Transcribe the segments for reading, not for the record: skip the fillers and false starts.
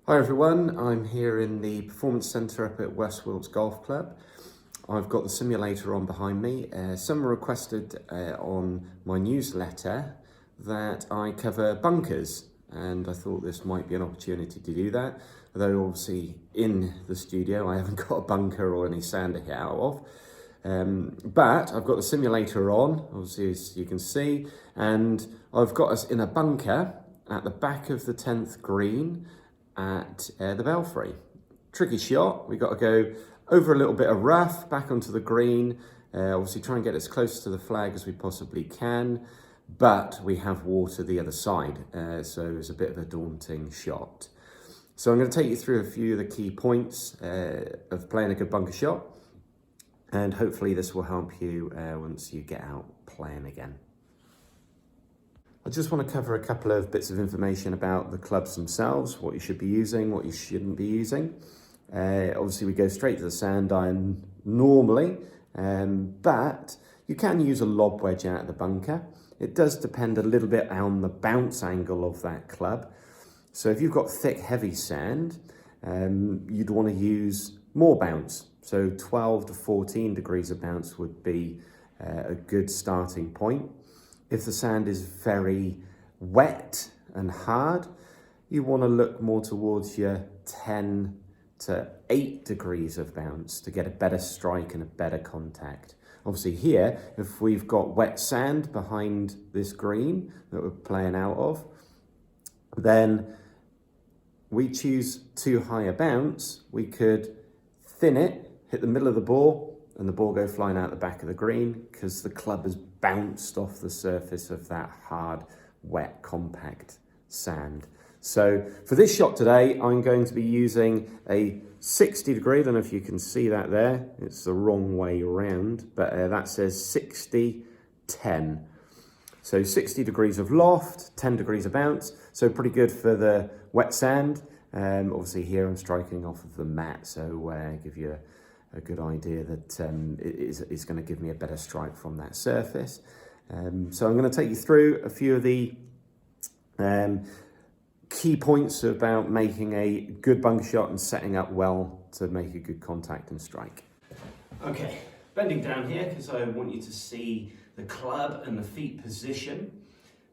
Hi everyone, I'm here in the Performance Centre up at West Wilts Golf Club. I've got the simulator on behind me. Someone requested on my newsletter that I cover bunkers, and I thought this might be an opportunity to do that. Although obviously in the studio I haven't got a bunker or any sand to hit out of. But I've got the simulator on, obviously as you can see, and I've got us in a bunker at the back of the 10th green at the Belfry. Tricky shot, we've got to go over a little bit of rough, back onto the green, obviously try and get as close to the flag as we possibly can, but we have water the other side, so it's a bit of a daunting shot. So I'm going to take you through a few of the key points of playing a good bunker shot, and hopefully this will help you once you get out playing again. I just want to cover a couple of bits of information about the clubs themselves, what you should be using, what you shouldn't be using. Obviously we go straight to the sand iron normally, but you can use a lob wedge out of the bunker. It does depend a little bit on the bounce angle of that club. So if you've got thick, heavy sand, you'd want to use more bounce. So 12 to 14 degrees of bounce would be a good starting point. If the sand is very wet and hard, you want to look more towards your 10 to 8 degrees of bounce to get a better strike and a better contact. Obviously here, if we've got wet sand behind this green that we're playing out of, then we choose too high a bounce, we could thin it, hit the middle of the ball, and the ball go flying out the back of the green because the club has bounced off the surface of that hard, wet, compact sand. So for this shot today, I'm going to be using a 60 degree, I don't know if you can see that there, it's the wrong way around, but that says 60, 10. So 60 degrees of loft, 10 degrees of bounce, so pretty good for the wet sand. Obviously here I'm striking off of the mat, so give you a good idea that it's going to give me a better strike from that surface. So I'm going to take you through a few of the key points about making a good bunker shot and setting up well to make a good contact and strike. Okay, bending down here because I want you to see the club and the feet position.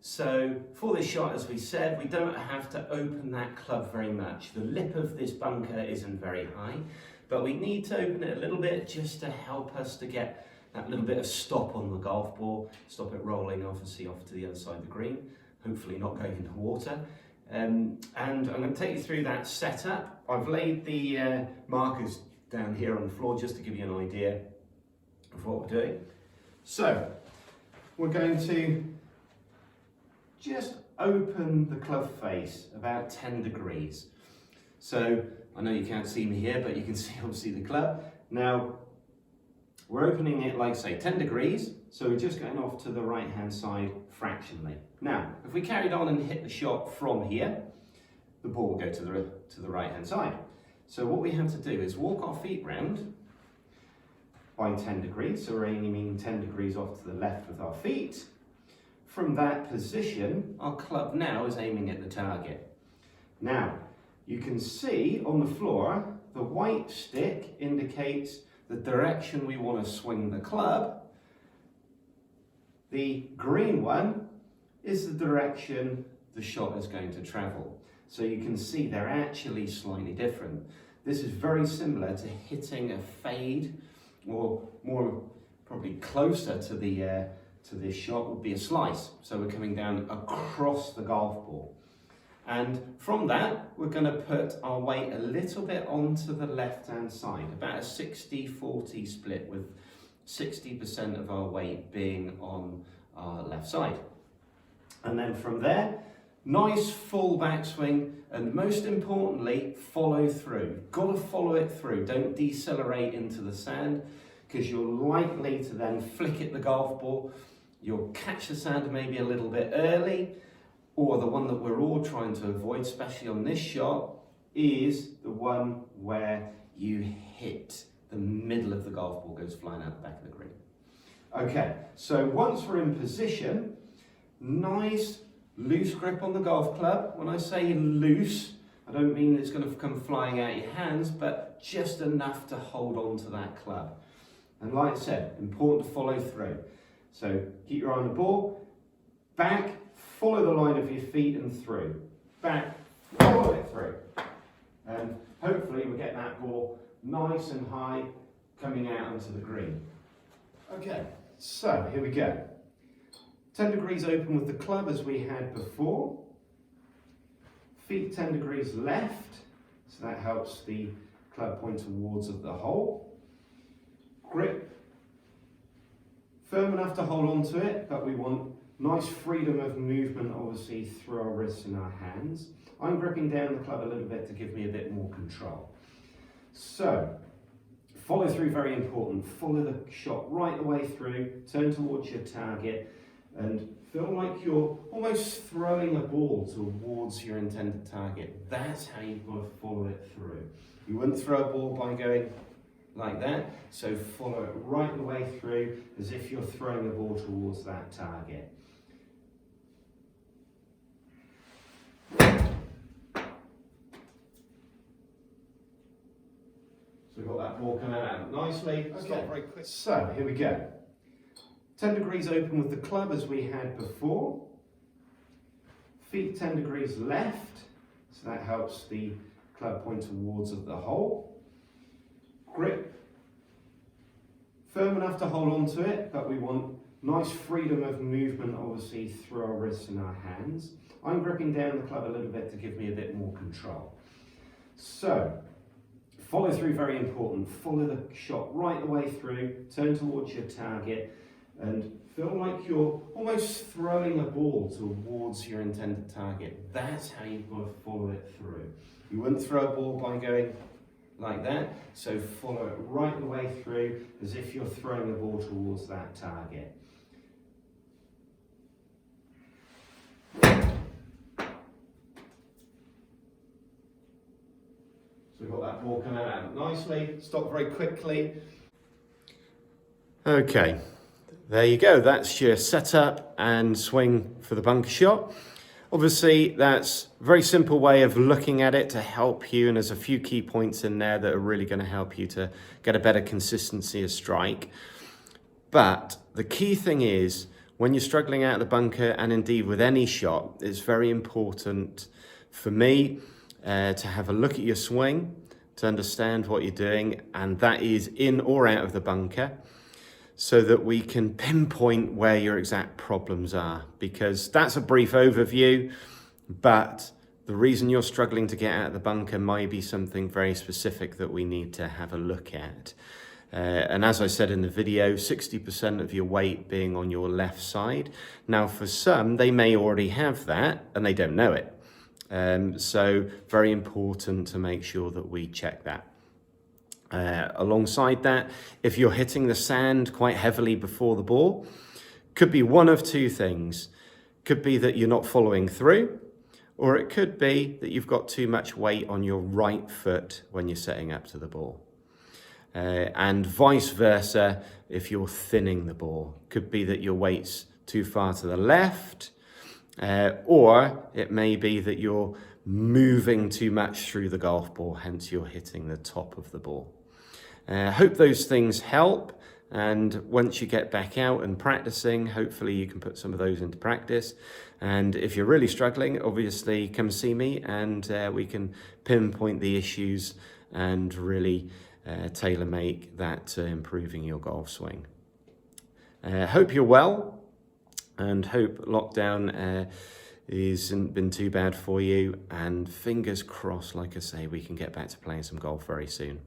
So for this shot, as we said, we don't have to open that club very much. The lip of this bunker isn't very high, but we need to open it a little bit just to help us to get that little bit of stop on the golf ball, stop it rolling obviously off to the other side of the green, hopefully not going into water. And I'm going to take you through that setup. I've laid the markers down here on the floor just to give you an idea of what we're doing. So we're going to just open the club face about 10 degrees. So I know you can't see me here, but you can see obviously the club. Now, we're opening it, like say, 10 degrees, so we're just going off to the right-hand side fractionally. Now, if we carried on and hit the shot from here, the ball will go to the right-hand side. So what we have to do is walk our feet round by 10 degrees, so we're aiming 10 degrees off to the left with our feet. From that position, our club now is aiming at the target. Now, you can see on the floor, the white stick indicates the direction we want to swing the club. The green one is the direction the shot is going to travel. So you can see they're actually slightly different. This is very similar to hitting a fade, or more probably closer to this shot would be a slice. So we're coming down across the golf ball. And from that, we're going to put our weight a little bit onto the left-hand side, about a 60-40 split, with 60% of our weight being on our left side. And then from there, nice full backswing, and most importantly, follow through. You've got to follow it through. Don't decelerate into the sand, because you're likely to then flick it the golf ball. You'll catch the sand maybe a little bit early, or the one that we're all trying to avoid, especially on this shot, is the one where you hit the middle of the golf ball, goes flying out the back of the green. Okay, so once we're in position, nice loose grip on the golf club. When I say loose, I don't mean it's going to come flying out your hands, but just enough to hold on to that club. And like I said, important to follow through. So keep your eye on the ball, back, follow the line of your feet and through. Back, follow it through. And hopefully we'll get that ball nice and high coming out onto the green. Okay, so here we go. 10 degrees open with the club as we had before. Feet 10 degrees left, so that helps the club point towards the hole. Grip firm enough to hold on to it, but we want nice freedom of movement obviously through our wrists and our hands. I'm gripping down the club a little bit to give me a bit more control. So, follow through, very important. Follow the shot right the way through, turn towards your target, and feel like you're almost throwing a ball towards your intended target. That's how you've got to follow it through. You wouldn't throw a ball by going like that, so follow it right the way through as if you're throwing the ball towards that target. So we've got that ball coming out nicely. Okay, very quick. So here we go. 10 degrees open with the club as we had before. Feet 10 degrees left, so that helps the club point towards the hole. Grip firm enough to hold on to it, but we want nice freedom of movement obviously through our wrists and our hands. I'm gripping down the club a little bit to give me a bit more control. So, follow through, very important. Follow the shot right the way through, turn towards your target, and feel like you're almost throwing a ball towards your intended target. That's how you've got to follow it through. You wouldn't throw a ball by going like that, so follow it right the way through as if you're throwing a ball towards that target. So we've got that ball coming out nicely, stop very quickly. Okay, there you go, that's your setup and swing for the bunker shot. Obviously, that's a very simple way of looking at it to help you, and there's a few key points in there that are really going to help you to get a better consistency of strike. But the key thing is, when you're struggling out of the bunker, and indeed with any shot, it's very important for me to have a look at your swing, to understand what you're doing, and that is in or out of the bunker, so that we can pinpoint where your exact problems are, because that's a brief overview, but the reason you're struggling to get out of the bunker might be something very specific that we need to have a look at. And as I said in the video, 60% of your weight being on your left side. Now for some, they may already have that and they don't know it. So very important to make sure that we check that. Alongside that, if you're hitting the sand quite heavily before the ball, could be one of two things. Could be that you're not following through, or it could be that you've got too much weight on your right foot when you're setting up to the ball. And vice versa, if you're thinning the ball. Could be that your weight's too far to the left, or it may be that you're moving too much through the golf ball, hence you're hitting the top of the ball. Hope those things help, and once you get back out and practicing, hopefully you can put some of those into practice. And if you're really struggling, obviously come see me and we can pinpoint the issues and really tailor-make that to improving your golf swing. Hope you're well, and hope lockdown isn't been too bad for you, and fingers crossed, like I say, we can get back to playing some golf very soon.